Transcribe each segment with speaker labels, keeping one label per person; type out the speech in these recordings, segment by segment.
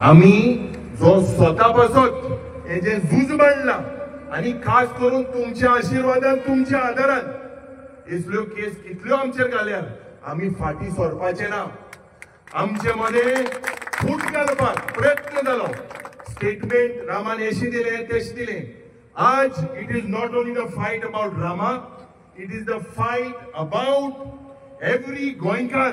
Speaker 1: आम्ही जो स्वतःपासून हे जे झूज मांडला आणि खास करून तुमच्या आशीर्वादान तुमच्या आदारान इसल्यो केस कितल्यो आमचेर घाल्यार आम्ही फाटी सरपाचे ना. आमचे मध्ये फूट घालपाक प्रयत्न जालो. स्टेटमेंट रामान अशी दिले तशी दिले. आज it is not only the fight about Rama, it is the fight about every गोंयकार.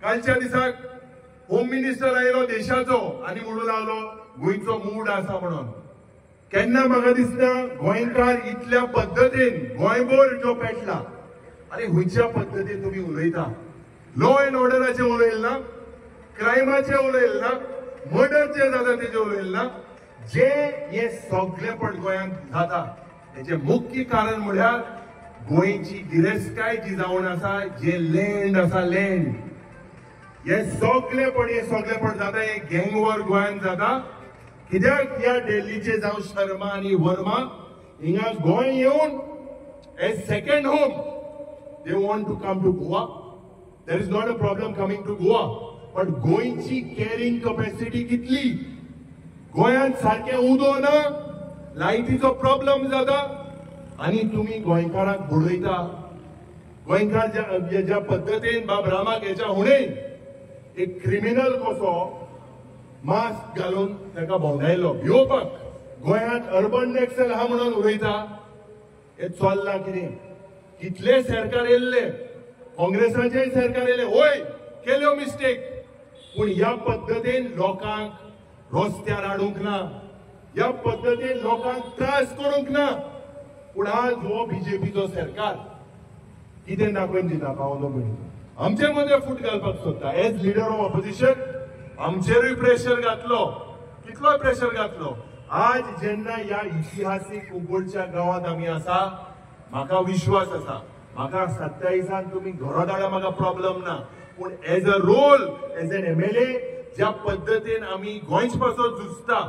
Speaker 1: कालच्या दिसाक होम मिनिस्टर आयलो देशाचो आणि म्हणू लागलो गोंयचो मूड आसा म्हणून. केन्ना म्हाका दिसता गोंयकार इतल्या पद्धतीन गोंयभर जो पेटला आनी खंयच्या पद्धतीन तुम्ही उलयता. लॉ अँड ऑर्डराचे उलयले ना, क्रायमाचे उलयले ना, मर्डर जे जाता तेजे उलयले ना. जे हे सगळेपण गोंयांत जाता हेचे मुख्य कारण म्हळ्यार गोंयची गिरेस्तकाय जी जावन आसा, जे लँड आसा लँड, हे सगळेपण जाता हे गँग वॉर गोंयांत जाता. कित्याक ह्या दिल्लीचे जावं शर्मा आणि वर्मा हिंगा गोंय येवन as second home they want to come to Goa. There is not a problem coming to Goa, but गोंयची कॅरिंग कॅपॅसिटी कितली. गोंयांत सारखे उदो ना, लायटीचो प्रॉब्लेम जाता आणि तुम्ही गोंयकारांक बुडयता. गोंयकार ज्या पद्धतीन बाब रामाक हेच्या हुणेन एक क्रिमिनल कसो मास्क घालून ताका भोंवडायलो भिवपाक गोंयांत अर्बन नॅक्सल हा म्हणून उलयता. हे चल्लां कितें. कितले सरकार येयल्ले, काँग्रेसाचे सरकार येयले, होय केल्यो मिस्टेक, पूण ह्या पद्धतीन लोकांक रस्त्यार हाडूंक ना, ह्या पद्धतीन लोकांक त्रास करूंक ना. पूण आज हो बीजेपीचो सरकार कितें दाखोवन दिता पावलो म्हणून आमचे मध्ये फूट घालपाक सोदता. एज लिडर ऑफ ऑपोजिशन आमचेरूय प्रेशर घातलो, कितलो प्रेशर घातलो. आज जेन्ना ह्या इतिहासीक कुंकळच्या गावात आम्ही आसा, म्हाका विश्वास आसा, म्हाका 27 तुम्ही घरा धाडा, म्हाका प्रॉब्लेम ना. पूण as a role as an MLA ज्या पद्धतीन आम्ही गोंयच पासून झुजता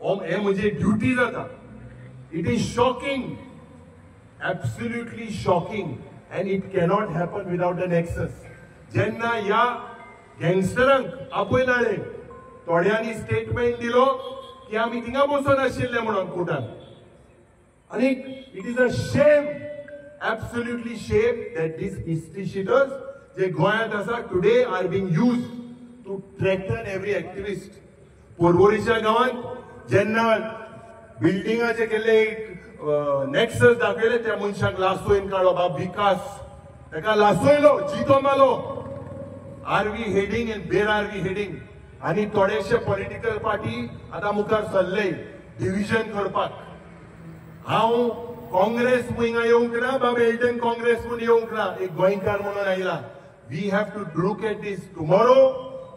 Speaker 1: हे म्हजी ड्युटी जाता. It is shocking, absolutely shocking, and it cannot happen without an nexus. जेन्ना ह्या गँगस्टरांक आपयलाले थोड्यांनी स्टेटमेंट दिलो की आम्ही थिंगा बसून आशिल्ले म्हणून कोर्टान. आणि it is a shame, absolutely शेम दॅट दीस हिस्ट्री शीटर्स जे गोंयांत आसा today are being used to threaten every activist. पर्वरीच्या गांवांत जेन्ना बिल्डिंगाचे केल्ले नेक्सस दाखयले त्या मनशाक लासोयन काडलो, बाब विकास ताका लासोयलो, जितो मारलो. Are we heading and where are we heading. आणि थोडेशे पॉलिटिकल पार्टी आता मुखार सरले डिव्हिजन करपाक. हांव काँग्रेस हिंगा येवंक ना, बाब एल्टन काँग्रेस म्हणून येवंक ना, एक गोंयकार म्हणून आयला. We have to look at this tomorrow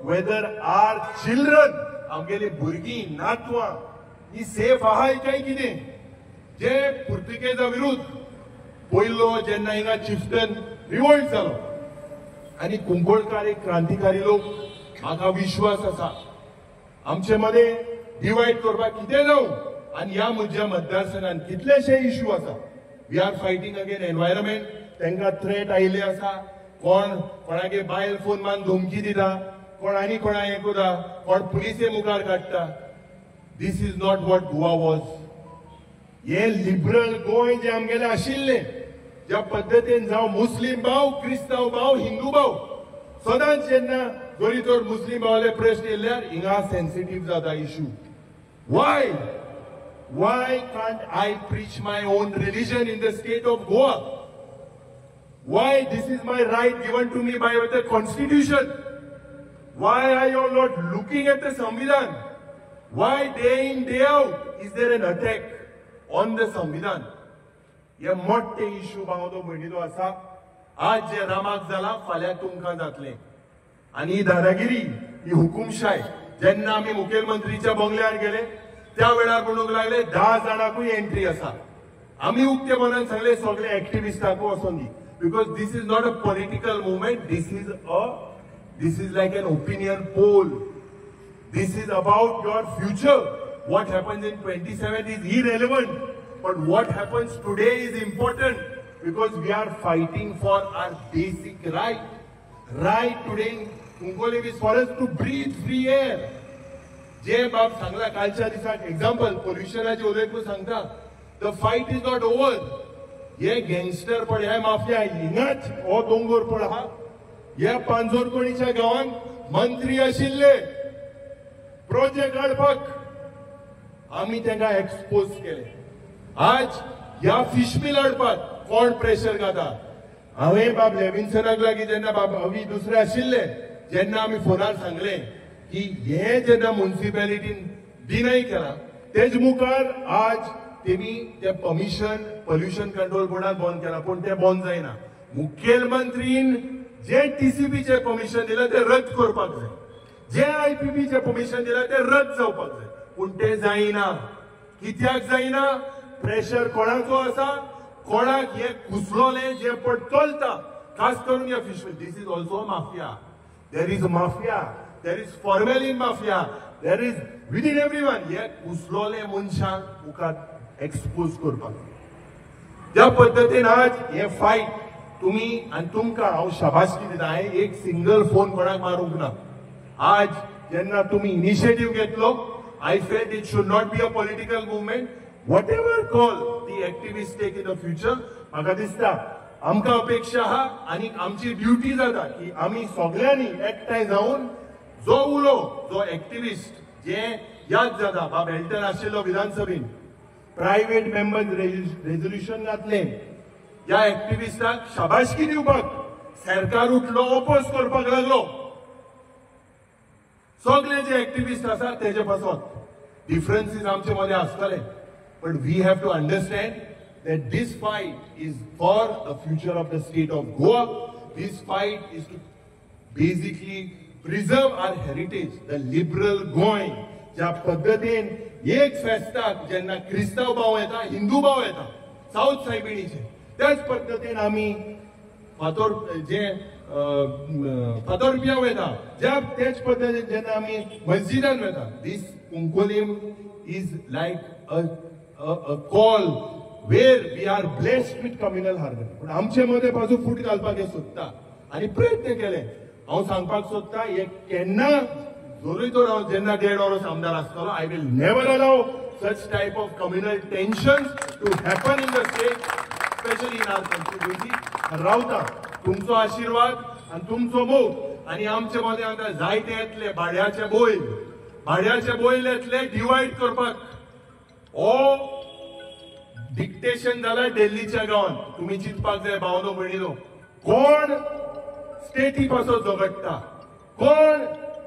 Speaker 1: whether our children, आमगेली भुरगीं नातवां ही सेफ आहाय काय कितें. जे पुर्तुगेजा विरुद्ध पयलो जेन्ना हिंगा चिफ्टन रिवोल्ट जालो आणि कुंकळकार एक क्रांतिकारी लोक, म्हाका विश्वास आसा आमचे मध्ये डिवायड करपाक कितें जावं. आणि ह्या म्हज्या मतदारसंघात कितलेशे इश्यू आसा. We are fighting again environment, तांकां थ्रेट आयिल्ले आसा. कोणागे बायल फोन मान धमकी दिता, कोण आनी कोणा हें करता, कोण पुलिसे मुखार काडटा. This is not what Goa was. हे लिबरल गोंय जे आमगेले आशिल्ले, ज्या पद्धतीन जावं मुस्लिम भाव, क्रिस्तांव भाव, हिंदू भाव, सदांच जेन्ना जोरी तर मुस्लिम भावाले प्रश्न येयल्यार हिंगा सेन्सिटीव जाता issue. Why can't I preach my own religion in the state of Goa? Why? This is my right given to me by the constitution. Why are you not looking at the Samvidhan? Why day in day out is there an attack on the Samvidhan? हे मोठे issue बांगो भयणीचो आसा. आज जे रामाक जाला फाल्यां तुमकां जातले. आणि ही दादागिरी, ही हुकुमशाही, जेन्ना आम्ही मुखेलमंत्रीच्या बंगल्यार गेले त्या वेळार म्हणूंक लागले 10 जाणांकूय एंट्री आसा. आम्ही उक्ते मनान सांगले सगळे एक्टिविस्टांकू वचून दी, because this is not a political movement, this is like an opinion poll. This is about your future. What happens in 27 is irrelevant, but what happens today is important, because we are fighting for our basic right. Right today Cuncolim is for us to breathe free air. जे बाब सांगला कालच्या दिसाक example पोल्युशनाचे उलयतून सांगता the fight is not over. हे gangster पळय, हे माफिया हिंगाच हो दोंगर पळ आहा. हे पांजोरकोणीच्या गावांत मंत्री आशिल्ले प्रोजेक्ट हाडपाक, आमी तांकां एक्सपोज केले. आज ह्या फिश मिल हाडपाक कोण प्रेशर घाता? हांवें बाब लेविन्सनाक लागीं जेन्ना बाब अवी दुसरे आशिल्ले, जेन्ना आमी फोनार सांगले की हे जेन्ना म्युनिसिपॅलिटीन डिनाय केला तेज मुखार आज तेमी ते परमिशन पोल्युशन कंट्रोल बोर्डाक बंद केला, पण ते बंद जायना. मुखेलमंत्रीन जे टीसीपीचे परमिशन दिला ते रद्द करपाक जाय, जे आयपीपीचे परमिशन दिला ते रद्द जावपाक जाय, पण ते जायना. कित्याक जायना? प्रेशर कोणाचो आसा? कोणाक हे कुसलोले जे पट चलता, खास करून ह्या fish. This is also mafia. There is mafia, there is formalin mafia, there is within everyone. हे कुसलोले मनशांक मुखार एक्सपोज करपाक. त्या पद्दतीन आज हे फायट तुम्ही आणि तुमकां हांव शाबासकी दिता. हांवें एक सिंगल फोन कोणाक मारूंक ना. आज जेन्ना तुम्ही इनिशिएटिव्ह घेतलो, I felt it should not be a political movement. Whatever call the activist take in the future, म्हाका दिसता आमकां अपेक्षा आहा आनी आमची ड्युटी जाता की आमी सगळ्यांनी एकठांय जावन जो उलो, जो एक्टिविस्ट जे याद जाता बाब एल्टन आशिल्लो विधानसभेन, प्रायव्हेट मेंबर्स रेझोल्युशन घातले, ह्या एक्टिविस्टाक शाबासकी दिवपाक सरकार उठलो, ओपोज करपाक लागलो. सगळे जे एक्टिविस्ट आसा तेजे पासून डिफरन्सीस आमचे मध्ये आसतले, but we have to understand that this fight is for the future of the state of Goa. This fight is to basically preserve our heritage, the liberal Goan. ज्या पद्धतीन एक फेस्ताक जेन्ना क्रिस्ताव भाव येता, हिंदू भाव येता साऊथ सायबिणीचे, त्याच पद्धतीन आमी फातोरपिया वयता, ज्या तेच पद्धतीन जेन्ना आमी मस्जिदान वयता. This Cuncolim is like a call where we are blessed with communal harmony. पण आमचे मध्ये बाजू फूट घालपाक हे सोदता आनी प्रयत्न केले. हांव सांगपाक सोदता हे केन्ना जरूय तर हांव जेन्ना 1.5 वर्स आमदार आसतलो, I will never allow such type of communal tensions to happen in the state, especially in our constituency. रावता तुमचो आशीर्वाद आणि तुमचो मोग आनी आमचे मध्ये आता जायते येतले भाड्याचे बैल येतले डिवाइड करपाक. ओ डिक्टेशन जाला दिल्लीच्या गावात. तुम्ही चिंतपाक जाय भावनो भयणीनो, कोण स्टेटी पासो झगडटा, कोण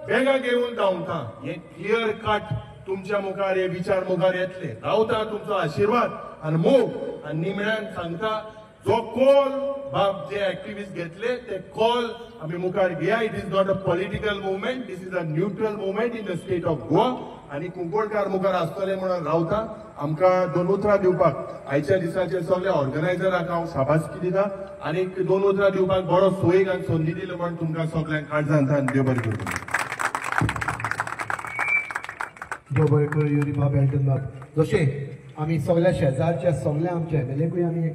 Speaker 1: बेगा घेऊन धांवता, हे क्लियर कट तुमच्या मुखार हे विचार मुखार येतले. रावता तुमचो आशीर्वाद आणि मोग आणि निमण्यान सांगता जो कॉल बाब जे एक्टिविस्ट घेतले ते कॉल आम्ही मुखार घेया. It is not a political movement, this is a neutral movement in the state of Goa. आणि कुंकोळकार मुखार आसतले म्हणून रावता. आमकां 2 उतरां दिवपाक आयच्या दिसाचे सगळे ऑर्गनायझरांक हांव शाबासकी दिता आनी 2 उतरां दिवपाक बरो सोयीक आनी संदी दिली म्हणून तुमकां सगळ्यांक काळजांतल्यान देव बरें करूं.
Speaker 2: देव बरें करूं युरी बाब एल्टन बाब. जशें आमी सगळ्या शेजारच्या सगळ्या आमच्या एमएलएकूय आमी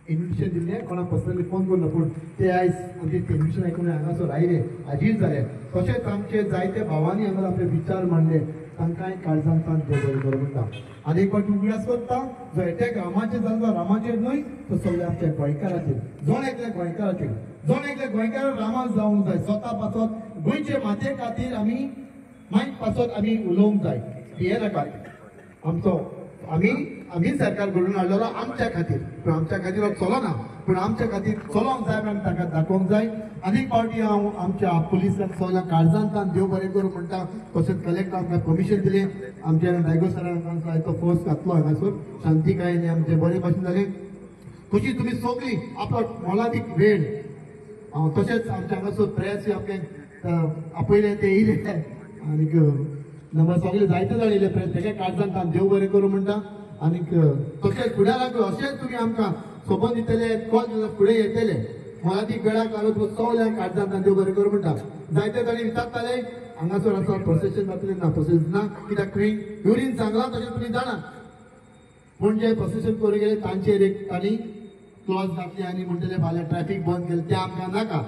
Speaker 2: इन्विटेशन दिल्लें, कोणाक पर्सनली फोन करूं ना, पूण ते आयज आमचे टेलिव्हिजन आयकून हांगासर आयले, हाजीर जाले. तशेंच आमचे जायते भावांनी हांगा आपले विचार मांडले, तांकांय काळजांतल्यान देव बरें करूं म्हणटा. आनी एक फावट उगडास करता, जो एटॅक रामाचेर जालो रामाचेर न्हय, तो सगळ्या आमच्या गोंयकाराचेर, जोण एकल्या गोंयकार रामाक जावंक जाय. स्वता पासत गोंयचे माते खातीर आमी मायक पासत आमी उलोवंक जाय. हे नाका आमचो आमी सरकार घडून हाडलेलो आमच्या खातीर, पूण आमच्या खातीर चलो ना, पूण आमच्या खातीर चलोवंक जाय आनी ताका दाखोवंक जाय. आनीक फावटी हांव आमच्या पुलिसांक सगळ्या काळजांतल्यान देव बरें करूं म्हणटा. तशेंच कलेक्टर आमकां परमिशन दिलें, आमच्या डायगो सरान तो फोर्स घातलो हांगासर, शांतीकायेन आमचे बरे भाशेन जालें. कशी तुमी सगळीं आपलो मोलादीक वेळ तशेंच आमच्या हांगासर प्रेस आपले आपयले ते येयले आनीक नंबर सगळे जायते जाण प्रेस तेगे काळजांतल्यान देव बरें करूं म्हणटा. आनीक तशेंच फुडाराक अशेंच तुमी आमकां सोबत दितले, कॉल फुडें येतले मोलादीक वेळाक लागून सगळ्यांक काळजांतल्यान देव बरें करूं म्हणटा. जायते जाणी विचारताले हांगासर आसा प्रोसेशन जातलें ना, प्रोसेस ना, कित्याक तुमी युरीन सांगलां तशें तुमी जाणा, पूण जे प्रोसेशन करूं गेले तांचेर एक तांणी क्लॉज घातली आनी म्हणटले फाल्यां ट्रॅफीक बंद केलें. तें आमकां नाका,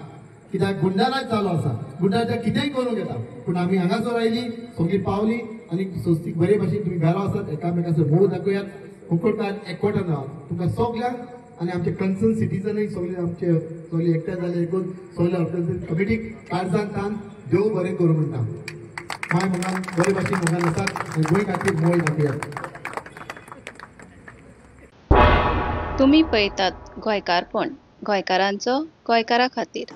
Speaker 2: कित्याक गुंडाराज चालू आसा गुंडाराज कितेंय करूंक येता पूण आमी हांगासर आयली सगळीं पावली आनी स्वस्तीक बरे भशेन तुमी घरा आसात एकामेकाचो मोग दाखयात कोंकणकार एकवटान रावात तुमकां सगल्यांक आनी आमचे कन्सर्न सिटीजनय सगळे आमचे सगळे एकठांय जाले एकूण सगळे ऑर्गनायझेशन कमिटीक काळजान तान देव बरें करूं म्हणटा माय मोगान बरे भशेन मोगान आसात आनी गोंय खातीर मोल दाखयात.
Speaker 3: तुम्ही पळयतात गोंयकारपण गोंयकारांचो गोंयकारा खातीर.